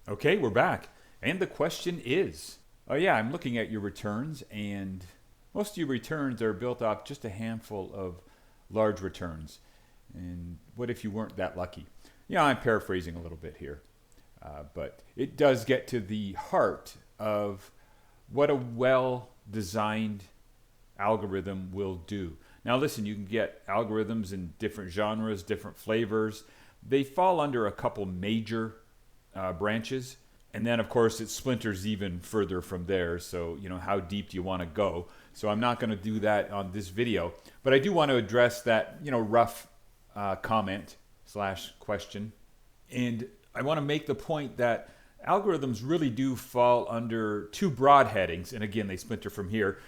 Okay, we're back. And the question is, oh yeah, I'm looking at your returns, and most of your returns are built off just a handful of large returns. And what if you weren't that lucky? Yeah, I'm paraphrasing a little bit here, but it does get to the heart of what a well designed algorithm will do. Now, listen, you can get algorithms in different genres, different flavors. They fall under a couple major branches. And then, of course, it splinters even further from there. So, how deep do you want to go? So, I'm not going to do that on this video. But I do want to address that, rough comment slash question. And I want to make the point that algorithms really do fall under two broad headings. And again, they splinter from here.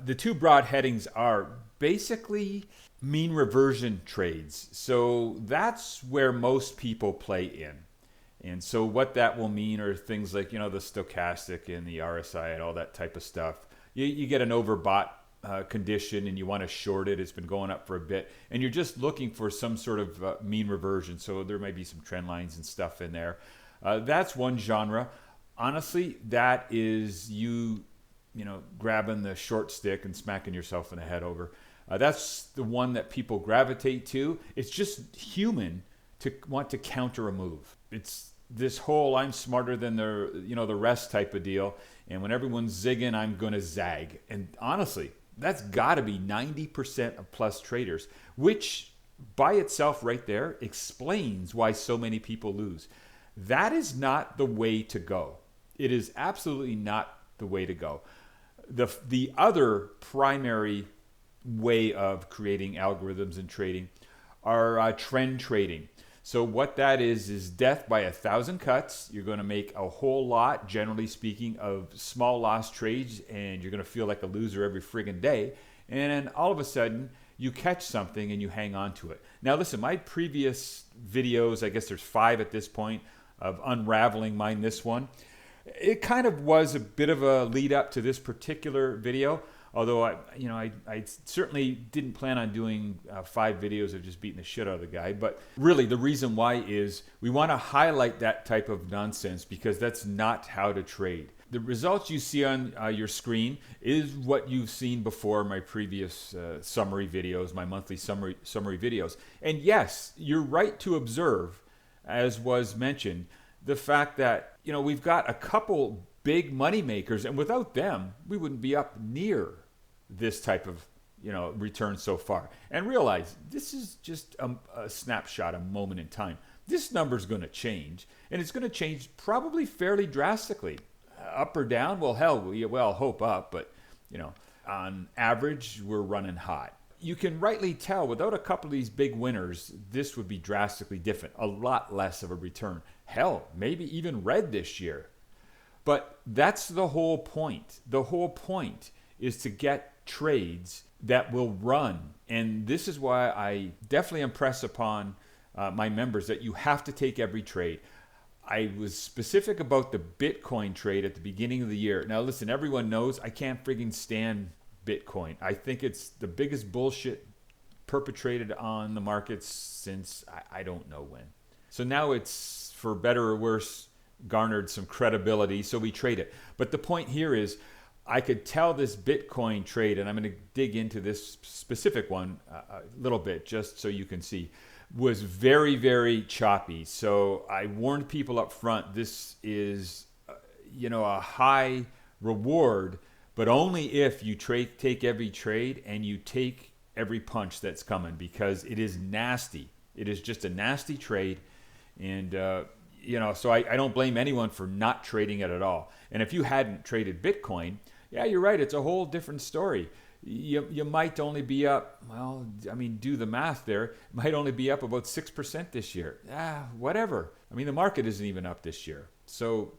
The two broad headings are basically mean reversion trades. So that's where most people play in. And so what that will mean are things like, the stochastic and the RSI and all that type of stuff. You get an overbought condition and you want to short it. It's been going up for a bit. And you're just looking for some sort of mean reversion. So there may be some trend lines and stuff in there. That's one genre. Honestly, that is you grabbing the short stick and smacking yourself in the head over. That's the one that people gravitate to. It's just human to want to counter a move. It's this whole I'm smarter than the rest type of deal. And when everyone's zigging, I'm going to zag. And honestly, that's got to be 90% of plus traders, which by itself right there explains why so many people lose. That is not the way to go. It is absolutely not the way to go. The other primary way of creating algorithms and trading are trend trading. So what that is death by 1,000 cuts. You're going to make a whole lot, generally speaking, of small loss trades, and you're going to feel like a loser every friggin' day. And then all of a sudden, you catch something and you hang on to it. Now listen, my previous videos, I guess there's 5 at this point, of unraveling mine, this one, it kind of was a bit of a lead up to this particular video. Although I certainly didn't plan on doing 5 videos of just beating the shit out of the guy. But really, the reason why is we want to highlight that type of nonsense because that's not how to trade. The results you see on your screen is what you've seen before my previous summary videos, my monthly summary videos. And yes, you're right to observe, as was mentioned, the fact that we've got a couple big money makers, and without them, we wouldn't be up near this type of return so far. And realize this is just a snapshot, a moment in time. This number is going to change, and it's going to change probably fairly drastically, up or down. Well, hell, well, hope up, but on average, we're running hot. You can rightly tell without a couple of these big winners, this would be drastically different, a lot less of a return. Hell, maybe even red this year. But that's the whole point. The whole point is to get trades that will run. And this is why I definitely impress upon my members that you have to take every trade. I was specific about the Bitcoin trade at the beginning of the year. Now listen, everyone knows I can't friggin' stand Bitcoin. I think it's the biggest bullshit perpetrated on the markets since I don't know when. So now it's, for better or worse, garnered some credibility, so we trade it. But the point here is I could tell this Bitcoin trade, and I'm going to dig into this specific one a little bit just so you can see, was very, very choppy. So I warned people up front, this is a high reward, but only if you take every trade and you take every punch that's coming, because it is nasty. It is just a nasty trade. And so I don't blame anyone for not trading it at all. And if you hadn't traded Bitcoin, yeah, you're right, it's a whole different story. You might only be up, well, I mean, do the math there, it might only be up about 6% this year. Whatever. I mean, the market isn't even up this year. So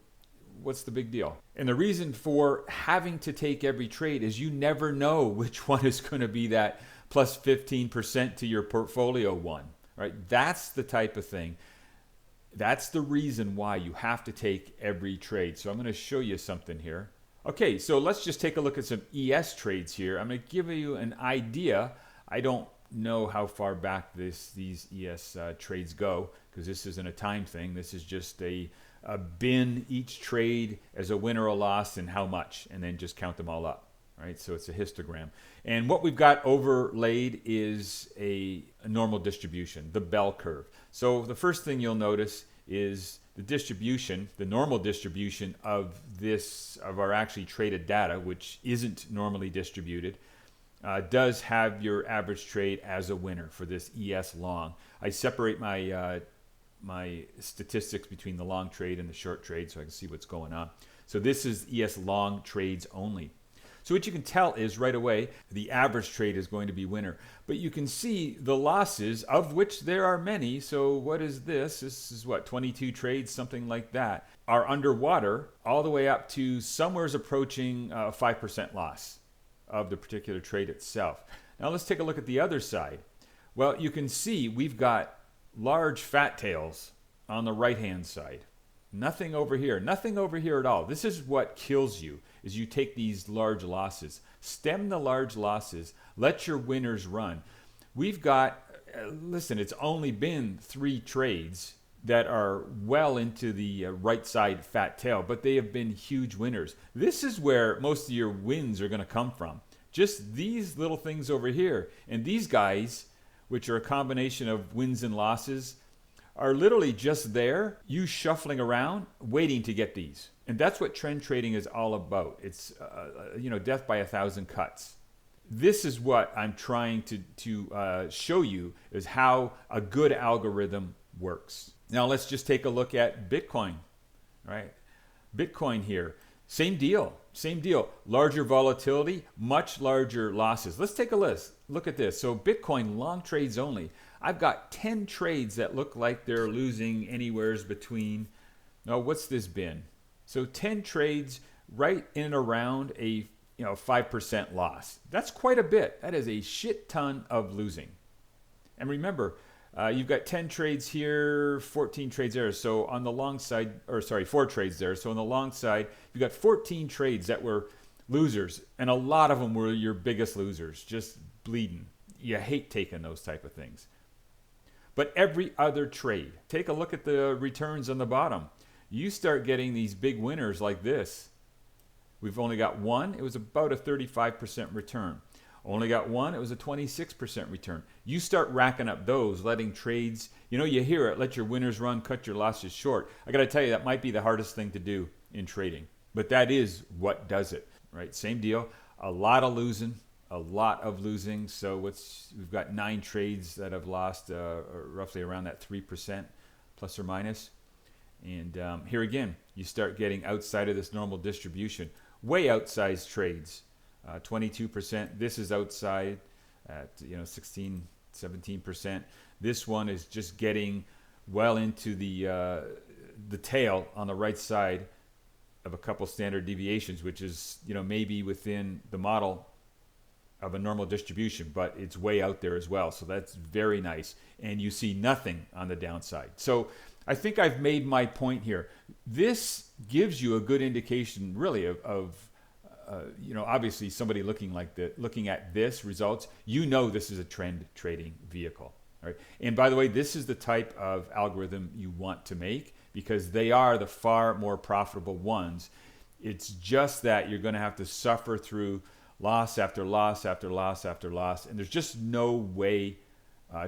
what's the big deal? And the reason for having to take every trade is you never know which one is going to be that plus 15% to your portfolio one. Right? That's the type of thing. That's the reason why you have to take every trade. So I'm going to show you something here. Okay, so let's just take a look at some ES trades here. I'm going to give you an idea. I don't know how far back these ES trades go, because this isn't a time thing. This is just a bin each trade as a win or a loss and how much, and then just count them all up. Right, so it's a histogram. And what we've got overlaid is a normal distribution, the bell curve. So the first thing you'll notice is the distribution, the normal distribution of our actually traded data, which isn't normally distributed, does have your average trade as a winner for this ES long. I separate my statistics between the long trade and the short trade so I can see what's going on. So this is ES long trades only. So what you can tell is right away the average trade is going to be winner. But you can see the losses, of which there are many. So what is this? This is what, 22 trades, something like that, are underwater all the way up to somewhere's approaching a 5% loss of the particular trade itself. Now let's take a look at the other side. Well, you can see we've got large fat tails on the right-hand side. Nothing over here at all. This is what kills you, is you take these large losses. Stem the large losses. Let your winners run. We've got, listen, it's only been 3 trades that are well into the right side fat tail, but they have been huge winners. This is where most of your wins are going to come from. Just these little things over here. And these guys, which are a combination of wins and losses, are literally just there, you shuffling around, waiting to get these. And that's what trend trading is all about. It's, death by 1,000 cuts. This is what I'm trying to show you, is how a good algorithm works. Now let's just take a look at Bitcoin, right? Bitcoin here, same deal. Larger volatility, much larger losses. Let's take a look at this. So Bitcoin long trades only. I've got 10 trades that look like they're losing anywhere between, what's this been? So 10 trades right in and around a 5% loss. That's quite a bit. That is a shit ton of losing. And remember, you've got 10 trades here, 14 trades there. So on the long side, 4 trades there. So on the long side, you've got 14 trades that were losers. And a lot of them were your biggest losers, just bleeding. You hate taking those type of things. But every other trade, take a look at the returns on the bottom. You start getting these big winners like this. We've only got one. It was about a 35% return. Only got one. It was a 26% return. You start racking up those, letting trades, you hear it, let your winners run, cut your losses short. I got to tell you, that might be the hardest thing to do in trading. But that is what does it, right? Same deal. A lot of losing. So we've got 9 trades that have lost roughly around that 3% plus or minus. And here again, you start getting outside of this normal distribution. Way outsized trades, 22%. This is outside at 16, 17%. This one is just getting well into the tail on the right side of a couple standard deviations, which is maybe within the model of a normal distribution, but it's way out there as well. So that's very nice. And you see nothing on the downside. So I think I've made my point here. This gives you a good indication really of obviously somebody looking at this results, this is a trend trading vehicle. Right? And by the way, this is the type of algorithm you want to make because they are the far more profitable ones. It's just that you're going to have to suffer through loss after loss after loss after loss. And there's just no way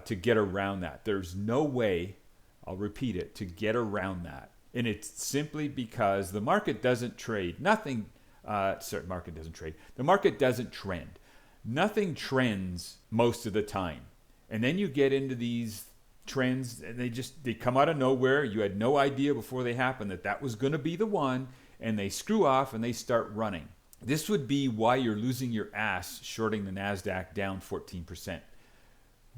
to get around that. There's no way, I'll repeat it, to get around that. And it's simply because the market doesn't trade. The market doesn't trend. Nothing trends most of the time. And then you get into these trends and they come out of nowhere. You had no idea before they happened that was going to be the one, and they screw off and they start running. This would be why you're losing your ass shorting the NASDAQ down 14%.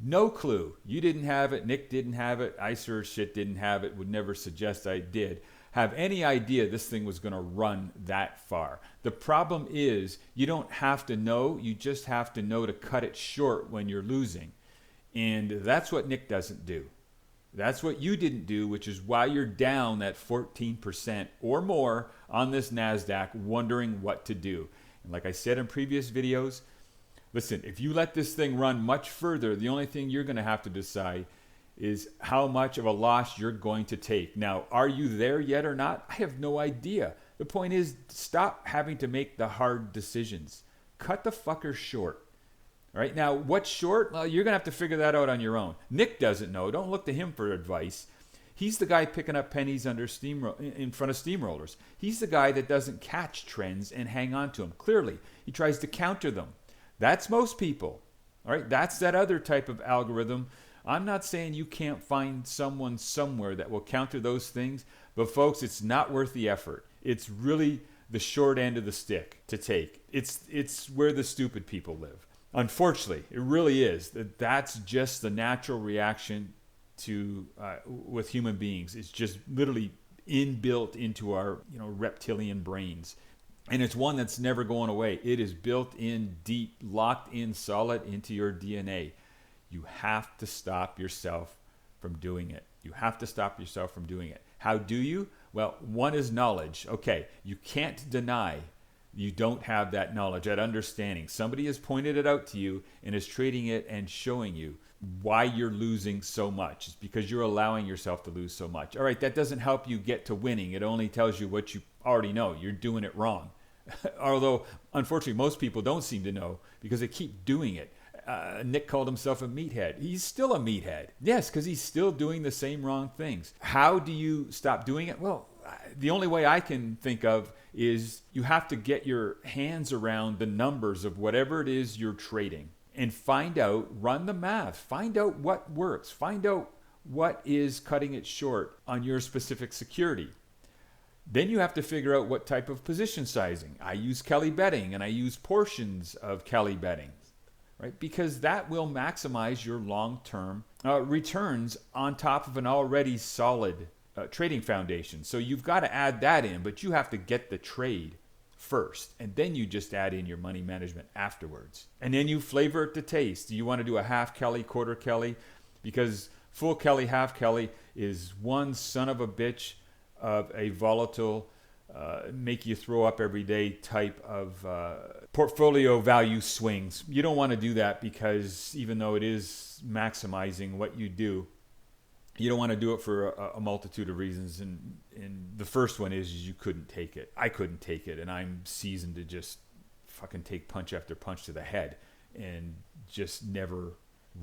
No clue. You didn't have it. Nick didn't have it. I sure shit didn't have it. Would never suggest I did have any idea this thing was going to run that far. The problem is you don't have to know. You just have to know to cut it short when you're losing. And that's what Nick doesn't do. That's what you didn't do, which is why you're down that 14% or more on this NASDAQ, wondering what to do. And like I said in previous videos, listen, if you let this thing run much further, the only thing you're going to have to decide is how much of a loss you're going to take. Now, are you there yet or not? I have no idea. The point is, stop having to make the hard decisions. Cut the fucker short. All right, now what's short? Well, you're going to have to figure that out on your own. Nick doesn't know. Don't look to him for advice. He's the guy picking up pennies under in front of steamrollers. He's the guy that doesn't catch trends and hang on to them. Clearly, he tries to counter them. That's most people. All right, that's that other type of algorithm. I'm not saying you can't find someone somewhere that will counter those things, but folks, it's not worth the effort. It's really the short end of the stick to take. It's where the stupid people live. Unfortunately, it really is. That's just the natural reaction to with human beings. It's just literally inbuilt into our reptilian brains, and it's one that's never going away. It is built in deep, locked in solid into your DNA. You have to stop yourself from doing it. You have to stop yourself from doing it. How do you? Well, one is knowledge. Okay, you can't deny you don't have that knowledge, that understanding. Somebody has pointed it out to you and is trading it and showing you why you're losing so much. It's because you're allowing yourself to lose so much. All right, that doesn't help you get to winning. It only tells you what you already know. You're doing it wrong. Although, unfortunately, most people don't seem to know because they keep doing it. Nick called himself a meathead. He's still a meathead. Yes, because he's still doing the same wrong things. How do you stop doing it? Well, the only way I can think of is you have to get your hands around the numbers of whatever it is you're trading and find out, run the math, find out what works, find out what is cutting it short on your specific security. Then you have to figure out what type of position sizing. I use Kelly betting and I use portions of Kelly betting, right? Because that will maximize your long-term returns on top of an already solid trading foundation. So you've got to add that in, but you have to get the trade first, and then you just add in your money management afterwards. And then you flavor it to taste. Do you want to do a half Kelly, quarter Kelly? Because full Kelly, half Kelly is one son of a bitch of a volatile, make you throw up every day type of portfolio value swings. You don't want to do that because even though it is maximizing what you do, you don't want to do it for a multitude of reasons. And the first one is you couldn't take it. I couldn't take it. And I'm seasoned to just fucking take punch after punch to the head and just never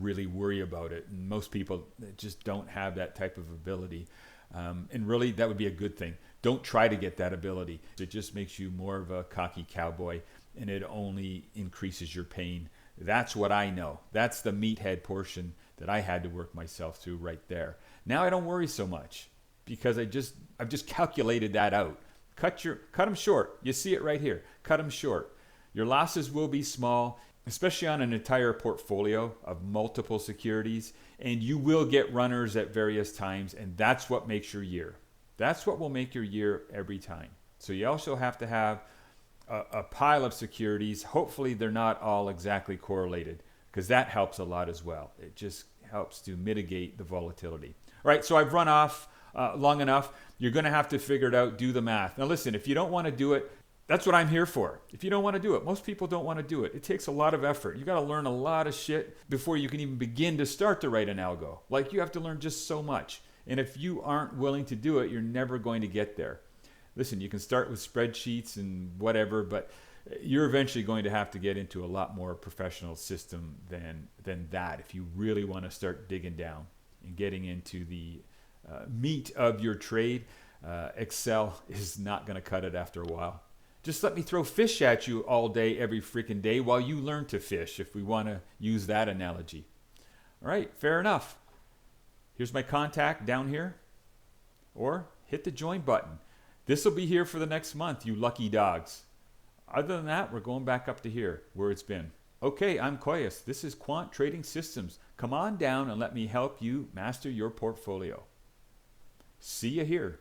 really worry about it. And most people just don't have that type of ability. And really, that would be a good thing. Don't try to get that ability. It just makes you more of a cocky cowboy, and it only increases your pain. That's what I know. That's the meathead portion that I had to work myself through right there. Now I don't worry so much because I've just calculated that out. Cut them short. You see it right here. Cut them short. Your losses will be small, especially on an entire portfolio of multiple securities, and you will get runners at various times, and that's what makes your year. That's what will make your year every time. So you also have to have a pile of securities. Hopefully they're not all exactly correlated, because that helps a lot as well. It just helps to mitigate the volatility. All right, so I've run off long enough. You're going to have to figure it out, do the math. Now listen, if you don't want to do it, that's what I'm here for. If you don't want to do it, most people don't want to do it. It takes a lot of effort. You got to learn a lot of shit before you can even begin to start to write an algo. Like, you have to learn just so much. And if you aren't willing to do it, you're never going to get there. Listen, you can start with spreadsheets and whatever, but you're eventually going to have to get into a lot more professional system than that if you really want to start digging down and getting into the meat of your trade. Excel is not going to cut it after a while. Just let me throw fish at you all day, every freaking day, while you learn to fish, if we want to use that analogy. All right, fair enough. Here's my contact down here. Or hit the join button. This will be here for the next month, you lucky dogs. Other than that, we're going back up to here, where it's been. Okay, I'm Koyas. This is Quant Trading Systems. Come on down and let me help you master your portfolio. See you here.